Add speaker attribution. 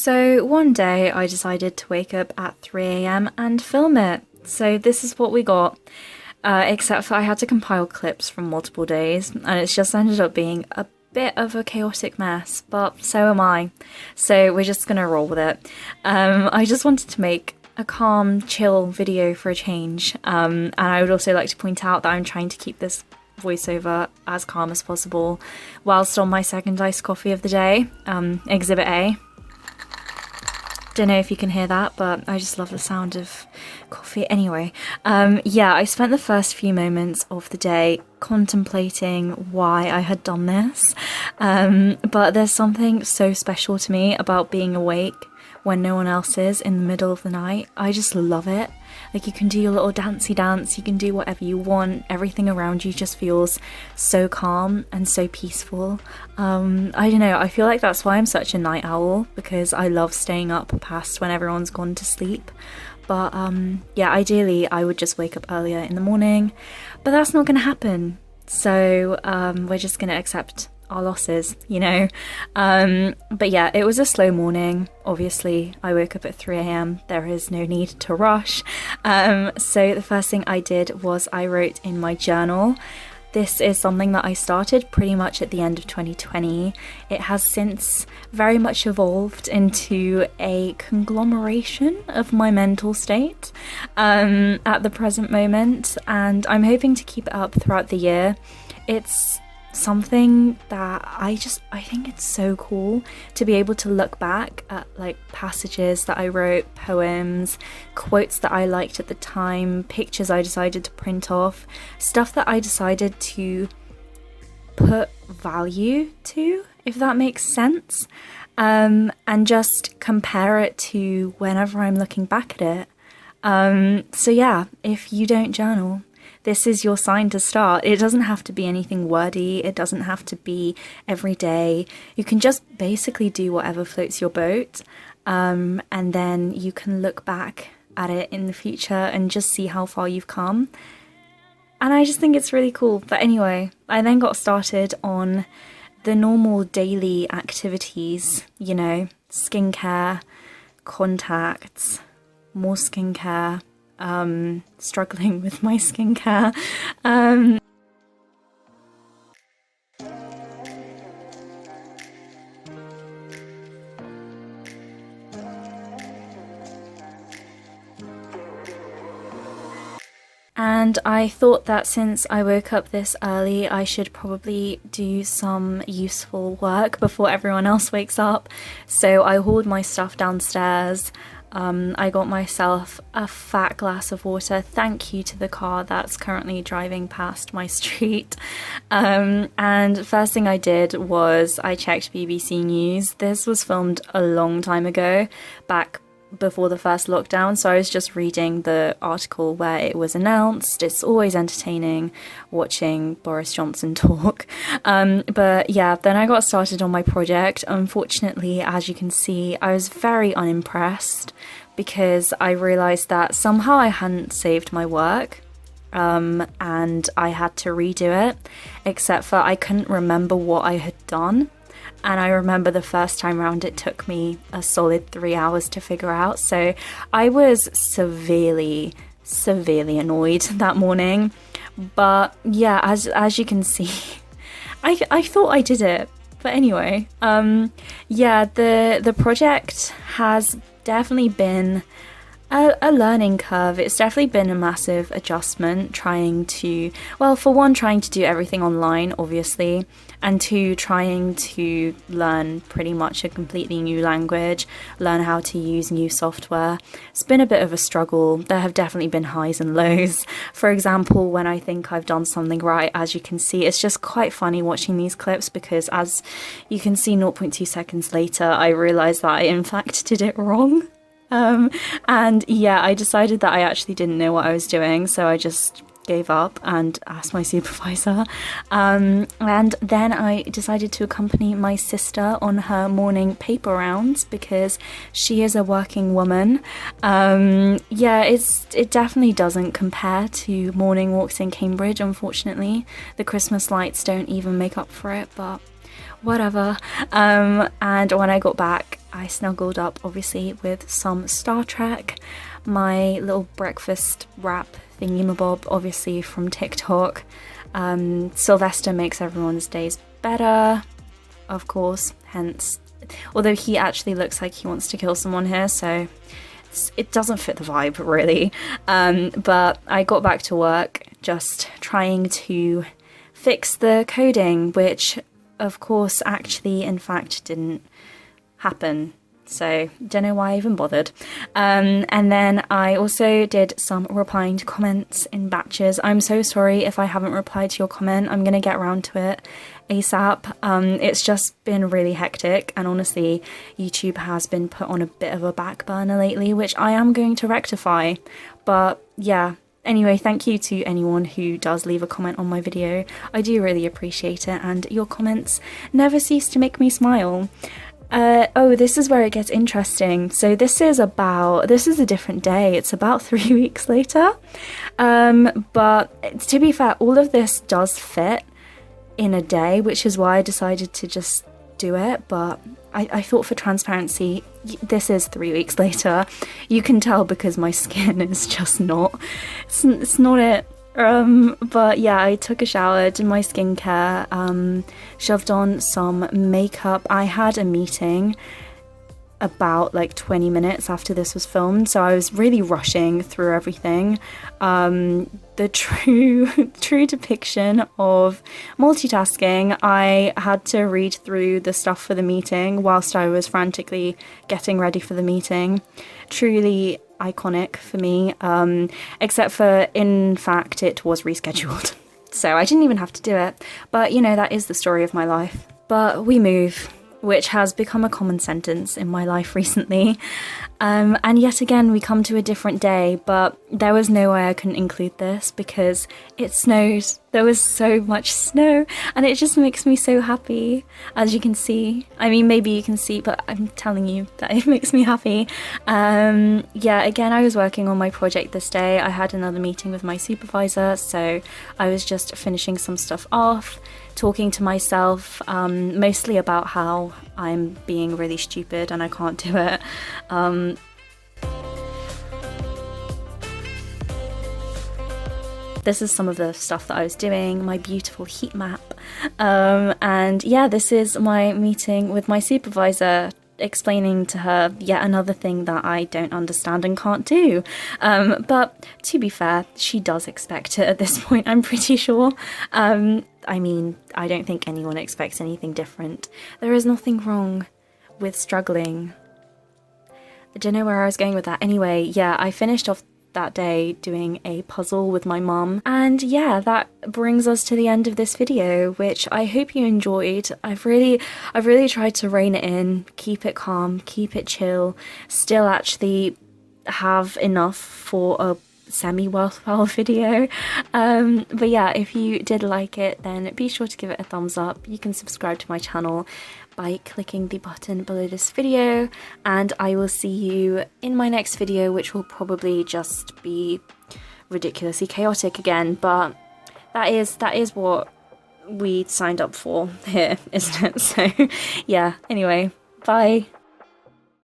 Speaker 1: So one day I decided to wake up at 3 a.m. and film it. So this is what we got, except for I had to compile clips from multiple days, and it's just ended up being a bit of a chaotic mess, but so am I. So we're just gonna roll with it. I just wanted to make a calm, chill video for a change, and I would also like to point out that I'm trying to keep this voiceover as calm as possible whilst on my second iced coffee of the day, Exhibit A. Don't know if you can hear that, but I just love the sound of coffee. Anyway, yeah, I spent the first few moments of the day contemplating why I had done this, but there's something so special to me about being awake when no one else is in the middle of the night. I just love it. Like, you can do your little dancey dance, you can do whatever you want, everything around you just feels so calm and so peaceful. I don't know, I feel like that's why I'm such a night owl, because I love staying up past when everyone's gone to sleep. But yeah, ideally I would just wake up earlier in the morning, but that's not gonna happen. So we're just gonna accept our losses, you know. But yeah, it was a slow morning. Obviously I woke up at 3 a.m. there is no need to rush. So the first thing I did was I wrote in my journal. This is something that I started pretty much at the end of 2020. It has since very much evolved into a conglomeration of my mental state at the present moment, and I'm hoping to keep it up throughout the year. It's something that I think it's so cool to be able to look back at like passages that I wrote, poems, quotes that I liked at the time, pictures I decided to print off, stuff that I decided to put value to, if that makes sense, and just compare it to whenever I'm looking back at it. So yeah, if you don't journal, this is your sign to start. It doesn't have to be anything wordy. It doesn't have to be every day. You can just basically do whatever floats your boat. And then you can look back at it in the future and just see how far you've come. And I just think it's really cool. But anyway, I then got started on the normal daily activities, you know, skincare, contacts, more skincare, struggling with my skincare. And I thought that since I woke up this early, I should probably do some useful work before everyone else wakes up. So I hauled my stuff downstairs. I got myself a fat glass of water. Thank you to the car that's currently driving past my street. And first thing I did was I checked BBC News. This was filmed a long time ago, back before the first lockdown, so I was just reading the article where it was announced. It's always entertaining watching Boris Johnson talk. But yeah, then I got started on my project. Unfortunately, as you can see, I was very unimpressed because I realised that somehow I hadn't saved my work, and I had to redo it, except for I couldn't remember what I had done. And I remember the first time round it took me a solid 3 hours to figure out. So I was severely annoyed that morning. But yeah, as you can see, I thought I did it. But anyway, yeah, the project has definitely been a learning curve. It's definitely been a massive adjustment trying to, well, for one, trying to do everything online, obviously, and two, trying to learn pretty much a completely new language, learn how to use new software. It's been a bit of a struggle. There have definitely been highs and lows. For example, when I think I've done something right, as you can see, it's just quite funny watching these clips because as you can see 0 0.2 seconds later, I realised that I in fact did it wrong. And yeah, I decided that I actually didn't know what I was doing, so I just gave up and asked my supervisor. And then I decided to accompany my sister on her morning paper rounds because she is a working woman. Yeah, it definitely doesn't compare to morning walks in Cambridge, unfortunately. The Christmas lights don't even make up for it, but whatever. And when I got back, I snuggled up obviously with some Star Trek, my little breakfast wrap thingy-mabob, obviously from TikTok. Sylvester makes everyone's days better, of course, hence, although he actually looks like he wants to kill someone here, so it doesn't fit the vibe really. But I got back to work just trying to fix the coding, which of course actually in fact didn't happen, so don't know why I even bothered. And then I also did some replying to comments in batches. I'm so sorry if I haven't replied to your comment. I'm gonna get around to it ASAP. It's just been really hectic, and honestly YouTube has been put on a bit of a back burner lately, which I am going to rectify. But yeah, anyway, thank you to anyone who does leave a comment on my video. I do really appreciate it, and your comments never cease to make me smile. Oh, this is where it gets interesting. So this is a different day. It's about 3 weeks later. But to be fair, all of this does fit in a day, which is why I decided to just do it. But I thought for transparency, this is 3 weeks later. You can tell because my skin is just not, it's not it. But yeah, I took a shower, did my skincare, shoved on some makeup. I had a meeting about like 20 minutes after this was filmed, so I was really rushing through everything. The true depiction of multitasking. I had to read through the stuff for the meeting whilst I was frantically getting ready for the meeting. Truly iconic for me, except for in fact it was rescheduled, so I didn't even have to do it. But you know, that is the story of my life. But we move, which has become a common sentence in my life recently. And yet again, we come to a different day, but there was no way I couldn't include this because it snowed. There was so much snow, and it just makes me so happy, as you can see. I mean, maybe you can see, but I'm telling you that it makes me happy. Yeah, again, I was working on my project this day. I had another meeting with my supervisor, so I was just finishing some stuff off, talking to myself, mostly about how I'm being really stupid and I can't do it. This is some of the stuff that I was doing, my beautiful heat map. And yeah, this is my meeting with my supervisor, explaining to her yet another thing that I don't understand and can't do. But to be fair, she does expect it at this point, I'm pretty sure. I mean, I don't think anyone expects anything different. There is nothing wrong with struggling. I don't know where I was going with that. Anyway, yeah, I finished off that day doing a puzzle with my mum, and yeah, that brings us to the end of this video, which I hope you enjoyed. I've really tried to rein it in, keep it calm, keep it chill, still actually have enough for a semi-worthwhile video. But yeah, if you did like it, then be sure to give it a thumbs up. You can subscribe to my channel by clicking the button below this video, and I will see you in my next video, which will probably just be ridiculously chaotic again, but that is what we signed up for here, isn't it? So yeah, anyway, bye.